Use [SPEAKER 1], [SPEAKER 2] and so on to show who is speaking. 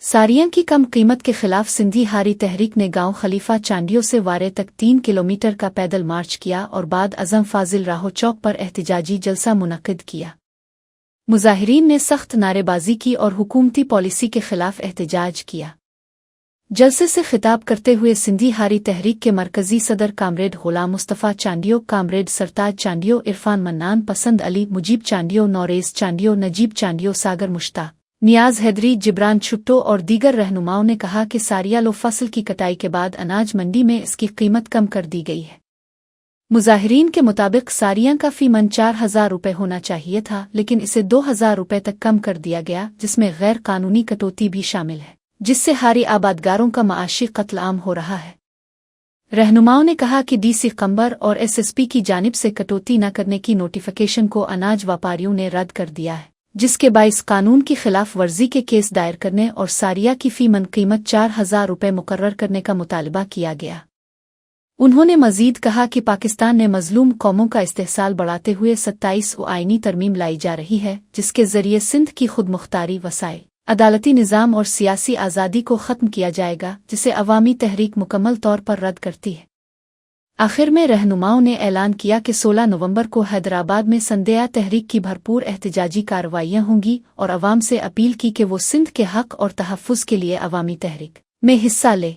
[SPEAKER 1] सारियां की कम कीमत के खिलाफ सिंधी हारी तहरीक ने गांव खलीफा चांडियों से वारे तक 3 किलोमीटर का पैदल मार्च किया और बाद अज़म फाजिल राहो चौक पर एहतिजाजी जलसा मुनक्किद किया। मुजाहिरीन ने सख्त नारेबाजी की और हुकूमती पॉलिसी के खिलाफ एहतिजाज किया। जलसे से खिताब करते हुए सिंधी हारी तहरीक के मरकजी सदर कामरेड गुलाम मुस्तफ़ा चांडियो, कामरेड सरताज चांडियो, इरफान मन्नान, पसंद अली, मुजीब चांडियो, नौरेज चांडियो, नजीब चांडियो, सागर मुश्ताक, नियाज हैदरी, जिब्रान छुट्टो और दीगर रहनुमाओं ने कहा कि सारिया लो फसल की कटाई के बाद अनाज मंडी में इसकी कीमत कम कर दी गई है। मुजाहिरीन के मुताबिक सारियां का फी मन 4,000 रुपये होना चाहिए था, लेकिन इसे 2,000 रुपये तक कम कर दिया गया, जिसमें गैर कानूनी कटौती भी शामिल है, जिससे हारी आबादगारों का माशी कत्ल आम हो रहा है। रहनुमाओं ने कहा कि डीसी कंबर और एसएसपी की जानिब से कटौती न करने की नोटिफिकेशन को अनाज व्यापारियों ने रद्द कर दिया है, जिसके बाइस कानून की खिलाफ वर्जी के केस दायर करने और सारिया की फी मन कीमत 4,000 रुपये मुकर्रर करने का मुतालबा किया गया। उन्होंने मजीद कहा कि पाकिस्तान ने मजलूम कौमों का इस्तेहसाल बढ़ाते हुए 27 आईनी तरमीम लाई जा रही है, जिसके जरिए सिंध की खुद मुख्तारी, वसाइल, अदालती निज़ाम और सियासी आज़ादी को ख़त्म किया जाएगा, जिसे अवामी तहरीक मुकम्मल तौर पर रद्द करती है। आखिर में रहनुमाओं ने ऐलान किया कि 16 नवंबर को हैदराबाद में संदेहा तहरीक की भरपूर एहतिजाजी कार्रवाइयाँ होंगी और अवाम से अपील की कि वो सिंध के हक और तहफ़्फ़ुज़ के लिए अवामी तहरीक में हिस्सा ले।